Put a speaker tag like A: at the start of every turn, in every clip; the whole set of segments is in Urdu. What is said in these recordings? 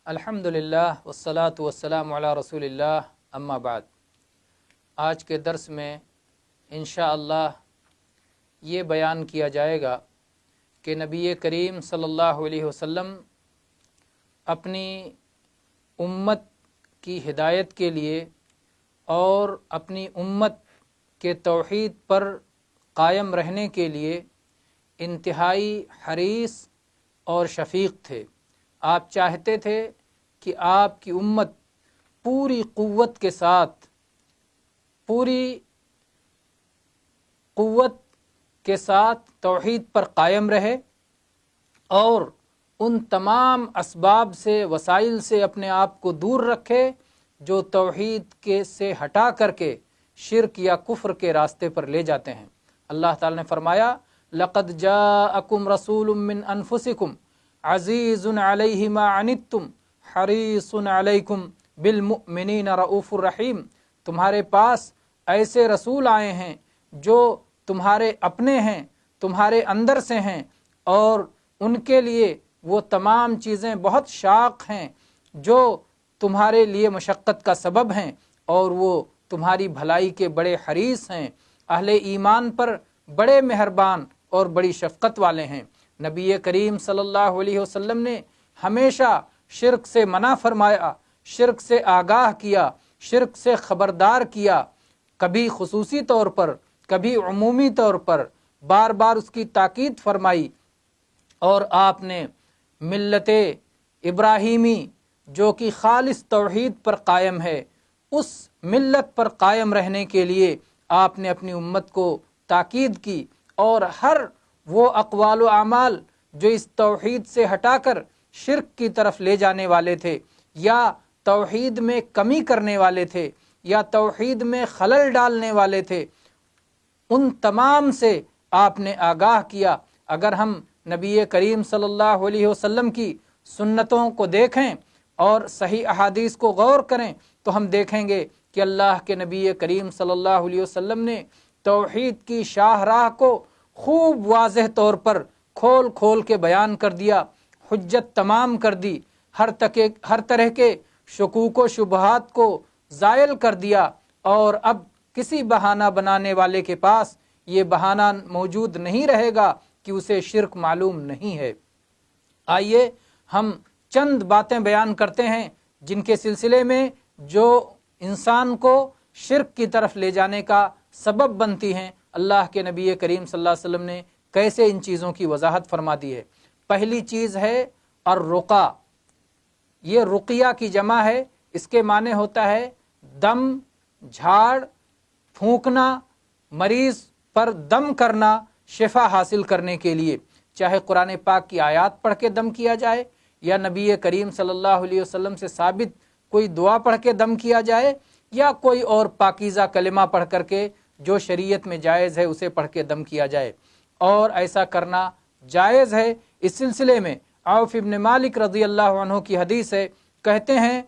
A: الحمدللہ والصلاة والسلام علی رسول اللہ اما بعد۔ آج کے درس میں انشاءاللہ یہ بیان کیا جائے گا کہ نبی کریم صلی اللہ علیہ وسلم اپنی امت کی ہدایت کے لیے اور اپنی امت کے توحید پر قائم رہنے کے لیے انتہائی حریص اور شفیق تھے۔ آپ چاہتے تھے کہ آپ کی امت پوری قوت کے ساتھ توحید پر قائم رہے اور ان تمام اسباب سے، وسائل سے اپنے آپ کو دور رکھے جو توحید سے ہٹا کر کے شرک یا کفر کے راستے پر لے جاتے ہیں۔ اللہ تعالی نے فرمایا لَقَدْ جَاءَكُمْ رَسُولٌ مِّنْ أَنفُسِكُمْ عَزِيزٌ عَلَيْهِ مَا عَنِتُّمْ حَرِيصٌ عَلَيْكُمْ بِالْمُؤْمِنِينَ رَءُوفٌ رَحِيمٌ۔ تمہارے پاس ایسے رسول آئے ہیں جو تمہارے اپنے ہیں، تمہارے اندر سے ہیں، اور ان کے لیے وہ تمام چیزیں بہت شاق ہیں جو تمہارے لیے مشقت کا سبب ہیں، اور وہ تمہاری بھلائی کے بڑے حریص ہیں، اہل ایمان پر بڑے مہربان اور بڑی شفقت والے ہیں۔ نبی کریم صلی اللہ علیہ وسلم نے ہمیشہ شرک سے منع فرمایا، شرک سے آگاہ کیا، شرک سے خبردار کیا، کبھی خصوصی طور پر، کبھی عمومی طور پر، بار بار اس کی تاکید فرمائی، اور آپ نے ملت ابراہیمی جو کہ خالص توحید پر قائم ہے، اس ملت پر قائم رہنے کے لیے آپ نے اپنی امت کو تاکید کی، اور ہر وہ اقوال و اعمال جو اس توحید سے ہٹا کر شرک کی طرف لے جانے والے تھے، یا توحید میں کمی کرنے والے تھے، یا توحید میں خلل ڈالنے والے تھے، ان تمام سے آپ نے آگاہ کیا۔ اگر ہم نبی کریم صلی اللہ علیہ وسلم کی سنتوں کو دیکھیں اور صحیح احادیث کو غور کریں تو ہم دیکھیں گے کہ اللہ کے نبی کریم صلی اللہ علیہ وسلم نے توحید کی شاہراہ کو خوب واضح طور پر کھول کھول کے بیان کر دیا، حجت تمام کر دی، ہر طرح کے شکوک و شبہات کو زائل کر دیا، اور اب کسی بہانہ بنانے والے کے پاس یہ بہانہ موجود نہیں رہے گا کہ اسے شرک معلوم نہیں ہے۔ آئیے ہم چند باتیں بیان کرتے ہیں جن کے سلسلے میں جو انسان کو شرک کی طرف لے جانے کا سبب بنتی ہیں، اللہ کے نبی کریم صلی اللہ علیہ وسلم نے کیسے ان چیزوں کی وضاحت فرما دی ہے۔ پہلی چیز ہے الرقیہ۔ یہ رقیہ کی جمع ہے، اس کے معنی ہوتا ہے دم، جھاڑ پھونکنا، مریض پر دم کرنا شفا حاصل کرنے کے لیے، چاہے قرآن پاک کی آیات پڑھ کے دم کیا جائے، یا نبی کریم صلی اللہ علیہ وسلم سے ثابت کوئی دعا پڑھ کے دم کیا جائے، یا کوئی اور پاکیزہ کلمہ پڑھ کر کے جو شریعت میں جائز ہے اسے پڑھ کے دم کیا جائے، اور ایسا کرنا جائز ہے۔ اس سلسلے میں عوف ابن مالک رضی اللہ عنہ کی حدیث ہے، کہتے ہیں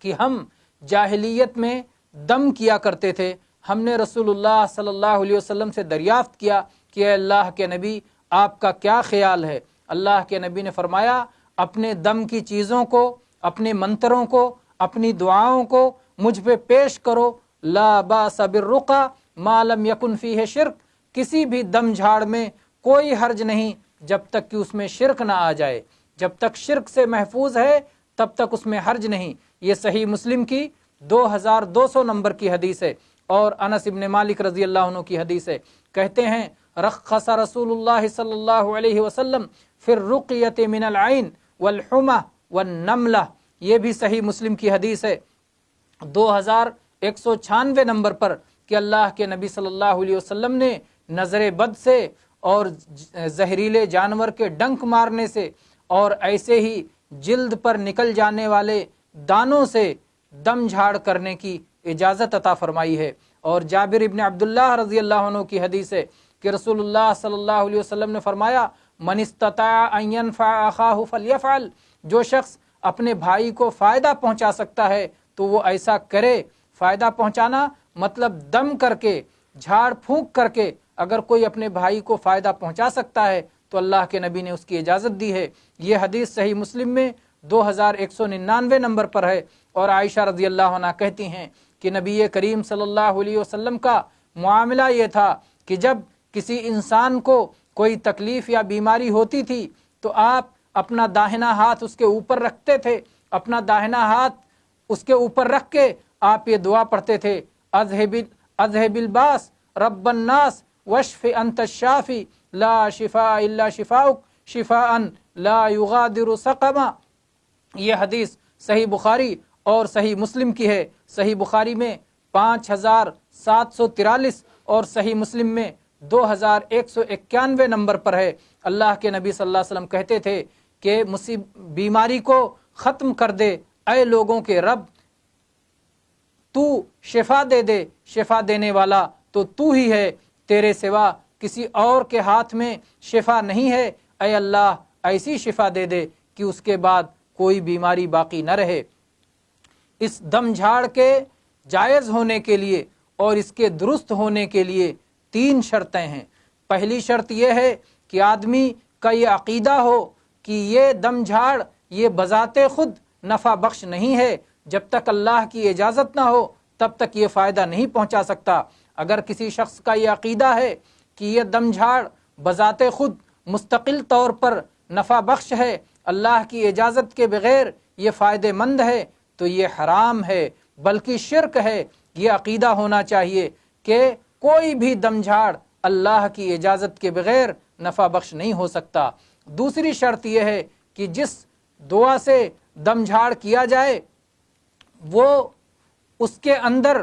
A: کہ ہم جاہلیت میں دم کیا کرتے تھے۔ ہم نے رسول اللہ صلی اللہ علیہ وسلم سے دریافت کیا کہ اے اللہ کے نبی آپ کا کیا خیال ہے؟ اللہ کے نبی نے فرمایا اپنے دم کی چیزوں کو، اپنے منتروں کو، اپنی دعاؤں کو مجھ پہ پیش کرو، لا باس بالرقیٰ ما لم یکن فیہ شرک۔ کسی بھی دم جھاڑ میں کوئی حرج نہیں جب تک کہ اس میں شرک نہ آ جائے، جب تک شرک سے محفوظ ہے تب تک اس میں حرج نہیں۔ یہ صحیح مسلم کی 2200 نمبر کی حدیث ہے، اور انس ابن مالک رضی اللہ عنہ کی حدیث ہے، کہتے ہیں رخص رسول اللہ صلی اللہ علیہ وسلم فی الرقیۃ من العین والحمى والنملہ۔ یہ بھی صحیح مسلم کی حدیث ہے 2196 نمبر پر کہ اللہ کے نبی صلی اللہ علیہ وسلم نے نظر بد سے اور زہریلے جانور کے ڈنک مارنے سے اور ایسے ہی جلد پر نکل جانے والے دانوں سے دم جھاڑ کرنے کی اجازت عطا فرمائی ہے۔ اور جابر ابن عبداللہ رضی اللہ عنہ کی حدیث ہے کہ رسول اللہ صلی اللہ علیہ وسلم نے فرمایا من استطاع ان ينفع اخاه فليفعل، جو شخص اپنے بھائی کو فائدہ پہنچا سکتا ہے تو وہ ایسا کرے۔ فائدہ پہنچانا مطلب دم کر کے، جھاڑ پھونک کر کے اگر کوئی اپنے بھائی کو فائدہ پہنچا سکتا ہے تو اللہ کے نبی نے اس کی اجازت دی ہے۔ یہ حدیث صحیح مسلم میں 2199 نمبر پر ہے، اور عائشہ رضی اللہ عنہ کہتی ہیں کہ نبی کریم صلی اللہ علیہ وسلم کا معاملہ یہ تھا کہ جب کسی انسان کو کوئی تکلیف یا بیماری ہوتی تھی تو آپ اپنا داہنا ہاتھ اس کے اوپر رکھتے تھے، اپنا داہنا ہاتھ اس کے اوپر رکھ کے آپ یہ دعا پڑھتے تھے، اذهب الباس رب الناس واشف انت الشافی لا شفاء الا شفاؤک شفاء لا یغادر سقما۔ یہ حدیث صحیح بخاری اور صحیح مسلم کی ہے۔ صحیح بخاری میں 5743 اور صحیح مسلم میں 2191 نمبر پر ہے۔ اللہ کے نبی صلی اللہ علیہ وسلم کہتے تھے کہ بیماری کو ختم کر دے اے لوگوں کے رب، تو شفا دے دے، شفا دینے والا تو ہی ہے، تیرے سوا کسی اور کے ہاتھ میں شفا نہیں ہے، اے اللہ ایسی شفا دے دے کہ اس کے بعد کوئی بیماری باقی نہ رہے۔ اس دم جھاڑ کے جائز ہونے کے لیے اور اس کے درست ہونے کے لیے 3 شرطیں ہیں۔ پہلی شرط یہ ہے کہ آدمی کا یہ عقیدہ ہو کہ یہ دم جھاڑ یہ بذات خود نفع بخش نہیں ہے، جب تک اللہ کی اجازت نہ ہو تب تک یہ فائدہ نہیں پہنچا سکتا۔ اگر کسی شخص کا یہ عقیدہ ہے کہ یہ دم جھاڑ بذات خود مستقل طور پر نفع بخش ہے، اللہ کی اجازت کے بغیر یہ فائدہ مند ہے، تو یہ حرام ہے بلکہ شرک ہے۔ یہ عقیدہ ہونا چاہیے کہ کوئی بھی دم جھاڑ اللہ کی اجازت کے بغیر نفع بخش نہیں ہو سکتا۔ دوسری شرط یہ ہے کہ جس دعا سے دم جھاڑ کیا جائے وہ اس کے اندر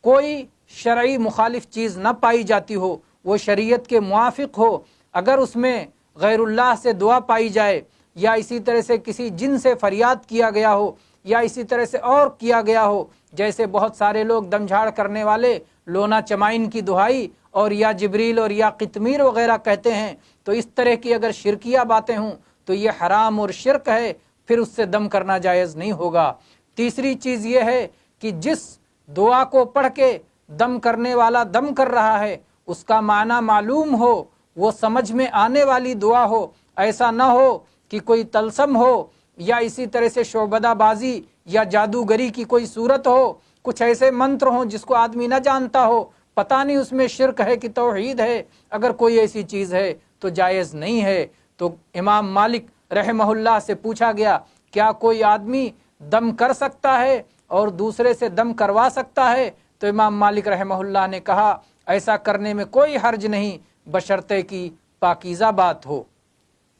A: کوئی شرعی مخالف چیز نہ پائی جاتی ہو، وہ شریعت کے موافق ہو۔ اگر اس میں غیر اللہ سے دعا پائی جائے یا اسی طرح سے کسی جن سے فریاد کیا گیا ہو یا اسی طرح سے اور کیا گیا ہو، جیسے بہت سارے لوگ دم جھاڑ کرنے والے لونا چمائن کی دہائی اور یا جبریل اور یا قطمیر وغیرہ کہتے ہیں، تو اس طرح کی اگر شرکیہ باتیں ہوں تو یہ حرام اور شرک ہے، پھر اس سے دم کرنا جائز نہیں ہوگا۔ تیسری چیز یہ ہے کہ جس دعا کو پڑھ کے دم کرنے والا دم کر رہا ہے اس کا معنی معلوم ہو، وہ سمجھ میں آنے والی دعا ہو، ایسا نہ ہو کہ کوئی طلسم ہو یا اسی طرح سے شعبدہ بازی یا جادوگری کی کوئی صورت ہو، کچھ ایسے منتر ہوں جس کو آدمی نہ جانتا ہو، پتہ نہیں اس میں شرک ہے کہ توحید ہے۔ اگر کوئی ایسی چیز ہے تو جائز نہیں ہے۔ تو امام مالک رحمہ اللہ سے پوچھا گیا کیا کوئی آدمی دم کر سکتا ہے اور دوسرے سے دم کروا سکتا ہے؟ تو امام مالک رحمہ اللہ نے کہا ایسا کرنے میں کوئی حرج نہیں بشرطے کی پاکیزہ بات ہو،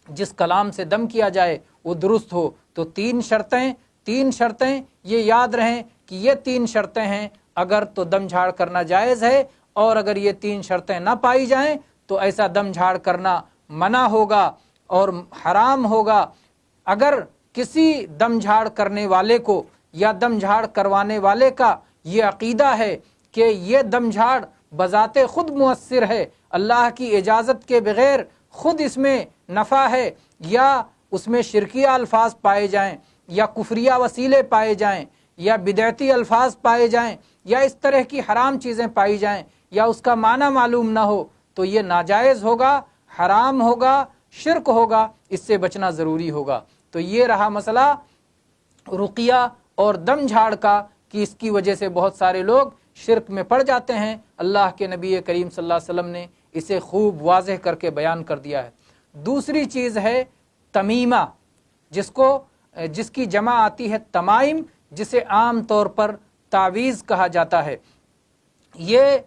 A: جس کلام سے دم کیا جائے وہ درست ہو۔ تو 3 شرطیں یہ یاد رہیں کہ یہ 3 شرطیں ہیں، اگر تو دم جھاڑ کرنا جائز ہے، اور اگر یہ 3 شرطیں نہ پائی جائیں تو ایسا دم جھاڑ کرنا منع ہوگا اور حرام ہوگا۔ اگر کسی دم جھاڑ کرنے والے کو یا دم جھاڑ کروانے والے کا یہ عقیدہ ہے کہ یہ دم جھاڑ بذات خود مؤثر ہے، اللہ کی اجازت کے بغیر خود اس میں نفع ہے، یا اس میں شرکیہ الفاظ پائے جائیں یا کفریہ وسیلے پائے جائیں یا بدعتی الفاظ پائے جائیں یا اس طرح کی حرام چیزیں پائی جائیں یا اس کا معنی معلوم نہ ہو، تو یہ ناجائز ہوگا، حرام ہوگا، شرک ہوگا، اس سے بچنا ضروری ہوگا۔ تو یہ رہا مسئلہ رقیہ اور دم جھاڑ کا کہ اس کی وجہ سے بہت سارے لوگ شرک میں پڑ جاتے ہیں۔ اللہ کے نبی کریم صلی اللہ علیہ وسلم نے اسے خوب واضح کر کے بیان کر دیا ہے۔ دوسری چیز ہے تمیمہ، جس کی جمع آتی ہے تمائم، جسے عام طور پر تعویذ کہا جاتا ہے۔ یہ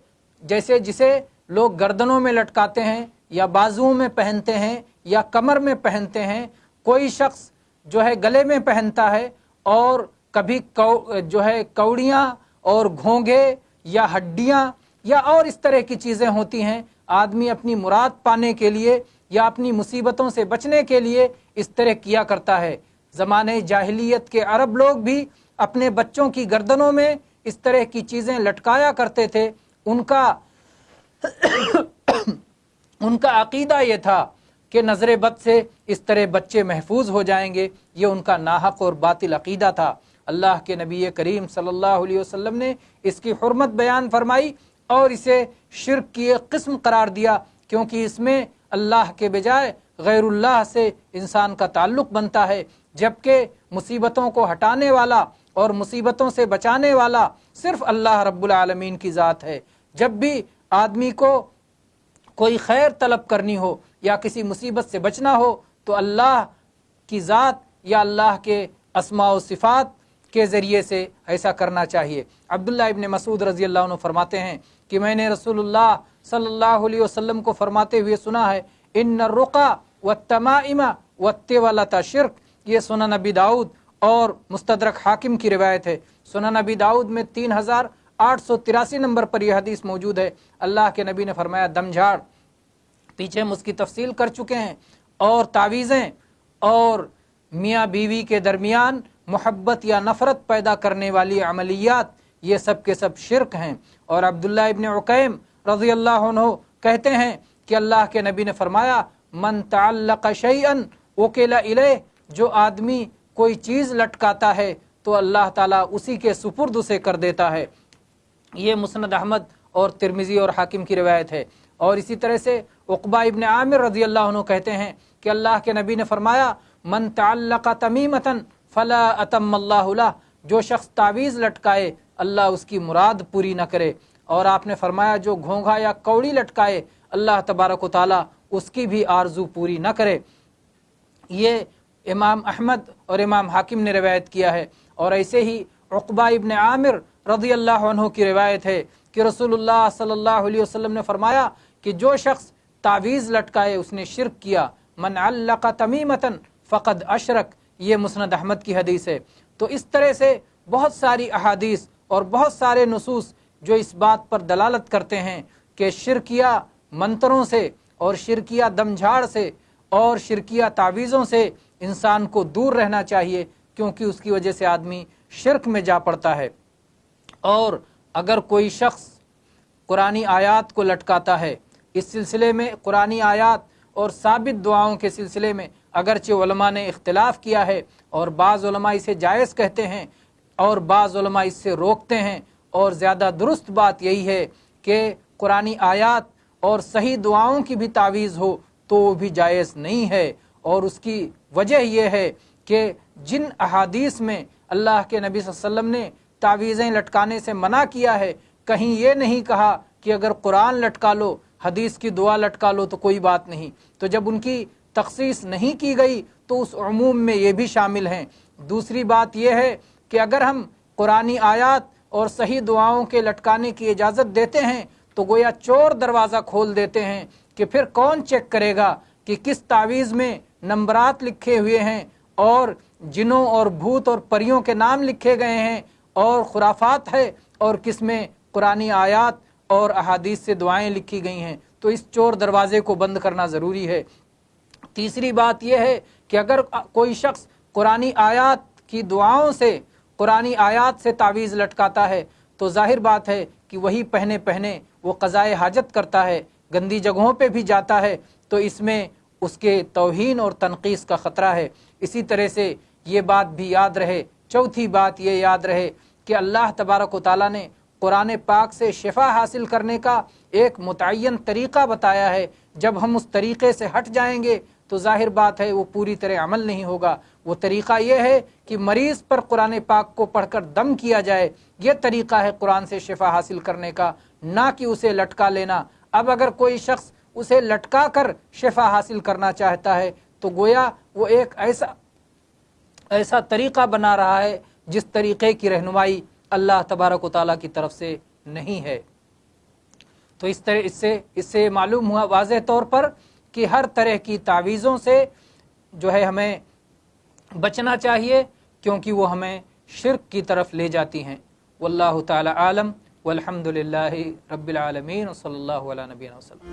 A: جسے لوگ گردنوں میں لٹکاتے ہیں یا بازوؤں میں پہنتے ہیں یا کمر میں پہنتے ہیں، کوئی شخص جو ہے گلے میں پہنتا ہے، اور کبھی کوڑیاں اور گھونگے یا ہڈیاں یا اور اس طرح کی چیزیں ہوتی ہیں۔ آدمی اپنی مراد پانے کے لیے یا اپنی مصیبتوں سے بچنے کے لیے اس طرح کیا کرتا ہے۔ زمانے جاہلیت کے عرب لوگ بھی اپنے بچوں کی گردنوں میں اس طرح کی چیزیں لٹکایا کرتے تھے۔ ان کا عقیدہ یہ تھا کہ نظر بد سے اس طرح بچے محفوظ ہو جائیں گے۔ یہ ان کا ناحق اور باطل عقیدہ تھا۔ اللہ کے نبی کریم صلی اللہ علیہ وسلم نے اس کی حرمت بیان فرمائی اور اسے شرک کی ایک قسم قرار دیا، کیونکہ اس میں اللہ کے بجائے غیر اللہ سے انسان کا تعلق بنتا ہے، جبکہ مصیبتوں کو ہٹانے والا اور مصیبتوں سے بچانے والا صرف اللہ رب العالمین کی ذات ہے۔ جب بھی آدمی کو کوئی خیر طلب کرنی ہو یا کسی مصیبت سے بچنا ہو تو اللہ کی ذات یا اللہ کے اسماء و صفات کے ذریعے سے ایسا کرنا چاہیے۔ عبداللہ ابن مسعود رضی اللہ عنہ فرماتے ہیں کہ میں نے رسول اللہ صلی اللہ علیہ وسلم کو فرماتے ہوئے سنا ہے، ان الرقى والتمائم والتولۃ شرک۔ یہ سنن نبی داؤد اور مستدرک حاکم کی روایت ہے۔ سنن نبی داؤد میں 3883 نمبر پر یہ حدیث موجود ہے۔ اللہ کے نبی نے فرمایا دم جھاڑ، پیچھے ہم اس کی تفصیل کر چکے ہیں، اور تعویذیں اور میاں بیوی کے درمیان محبت یا نفرت پیدا کرنے والی عملیات، یہ سب کے سب شرک ہیں۔ اور عبداللہ ابن عقیم رضی اللہ عنہ کہتے ہیں کہ اللہ کے نبی نے فرمایا من تعلق شیئا وکل الیہ، جو آدمی کوئی چیز لٹکاتا ہے تو اللہ تعالیٰ اسی کے سپرد اسے کر دیتا ہے۔ یہ مسند احمد اور ترمذی اور حاکم کی روایت ہے۔ اور اسی طرح سے عقبہ ابن عامر رضی اللہ عنہ کہتے ہیں کہ اللہ کے نبی نے فرمایا من تعلق تمیمتا فلا اتم اللہ لہ، جو شخص تعویذ لٹکائے اللہ اس کی مراد پوری نہ کرے۔ اور آپ نے فرمایا جو گھونگھا یا کوڑی لٹکائے اللہ تبارک و تعالیٰ اس کی بھی آرزو پوری نہ کرے۔ یہ امام احمد اور امام حاکم نے روایت کیا ہے۔ اور ایسے ہی عقبہ ابن عامر رضی اللہ عنہ کی روایت ہے کہ رسول اللہ صلی اللہ علیہ وسلم نے فرمایا کہ جو شخص تعویذ لٹکائے اس نے شرک کیا، من علق تمیمتا فقد اشرک، یہ مسند احمد کی حدیث ہے۔ تو اس طرح سے بہت ساری احادیث اور بہت سارے نصوص جو اس بات پر دلالت کرتے ہیں کہ شرکیہ منتروں سے اور شرکیہ دم جھاڑ سے اور شرکیہ تعویذوں سے انسان کو دور رہنا چاہیے، کیونکہ اس کی وجہ سے آدمی شرک میں جا پڑتا ہے۔ اور اگر کوئی شخص قرآنی آیات کو لٹکاتا ہے، اس سلسلے میں قرآنی آیات اور ثابت دعاؤں کے سلسلے میں اگرچہ علماء نے اختلاف کیا ہے، اور بعض علماء اسے جائز کہتے ہیں اور بعض علماء اس سے روکتے ہیں، اور زیادہ درست بات یہی ہے کہ قرآنی آیات اور صحیح دعاؤں کی بھی تعویذ ہو تو وہ بھی جائز نہیں ہے۔ اور اس کی وجہ یہ ہے کہ جن احادیث میں اللہ کے نبی صلی اللہ علیہ وسلم نے تعویذیں لٹکانے سے منع کیا ہے، کہیں یہ نہیں کہا کہ اگر قرآن لٹکا لو، حدیث کی دعا لٹکا لو تو کوئی بات نہیں۔ تو جب ان کی تخصیص نہیں کی گئی تو اس عموم میں یہ بھی شامل ہیں۔ دوسری بات یہ ہے کہ اگر ہم قرآنی آیات اور صحیح دعاؤں کے لٹکانے کی اجازت دیتے ہیں تو گویا چور دروازہ کھول دیتے ہیں کہ پھر کون چیک کرے گا کہ کس تعویذ میں نمبرات لکھے ہوئے ہیں اور جنوں اور بھوت اور پریوں کے نام لکھے گئے ہیں اور خرافات ہے، اور کس میں قرآنی آیات اور احادیث سے دعائیں لکھی گئی ہیں۔ تو اس چور دروازے کو بند کرنا ضروری ہے۔ تیسری بات یہ ہے کہ اگر کوئی شخص قرآنی آیات کی دعاؤں سے، قرآنی آیات سے تعویذ لٹکاتا ہے تو ظاہر بات ہے کہ وہی پہنے وہ قضائے حاجت کرتا ہے، گندی جگہوں پہ بھی جاتا ہے، تو اس میں اس کے توہین اور تنقیص کا خطرہ ہے۔ اسی طرح سے یہ بات بھی یاد رہے، چوتھی بات یہ یاد رہے کہ اللہ تبارک و تعالیٰ نے قرآن پاک سے شفا حاصل کرنے کا ایک متعین طریقہ بتایا ہے۔ جب ہم اس طریقے سے ہٹ جائیں گے تو ظاہر بات ہے وہ پوری طرح عمل نہیں ہوگا۔ وہ طریقہ یہ ہے کہ مریض پر قرآن پاک کو پڑھ کر دم کیا جائے، یہ طریقہ ہے قرآن سے شفا حاصل کرنے کا، نہ کہ اسے لٹکا لینا۔ اب اگر کوئی شخص اسے لٹکا کر شفا حاصل کرنا چاہتا ہے تو گویا وہ ایک ایسا طریقہ بنا رہا ہے جس طریقے کی رہنمائی اللہ تبارک و تعالیٰ کی طرف سے نہیں ہے۔ تو اس سے معلوم ہوا واضح طور پر کہ ہر طرح کی تعویذوں سے جو ہے ہمیں بچنا چاہیے، کیونکہ وہ ہمیں شرک کی طرف لے جاتی ہیں۔ واللہ تعالی عالم، والحمد للہ رب العالمین، وصلی اللہ علی نبینا وسلم۔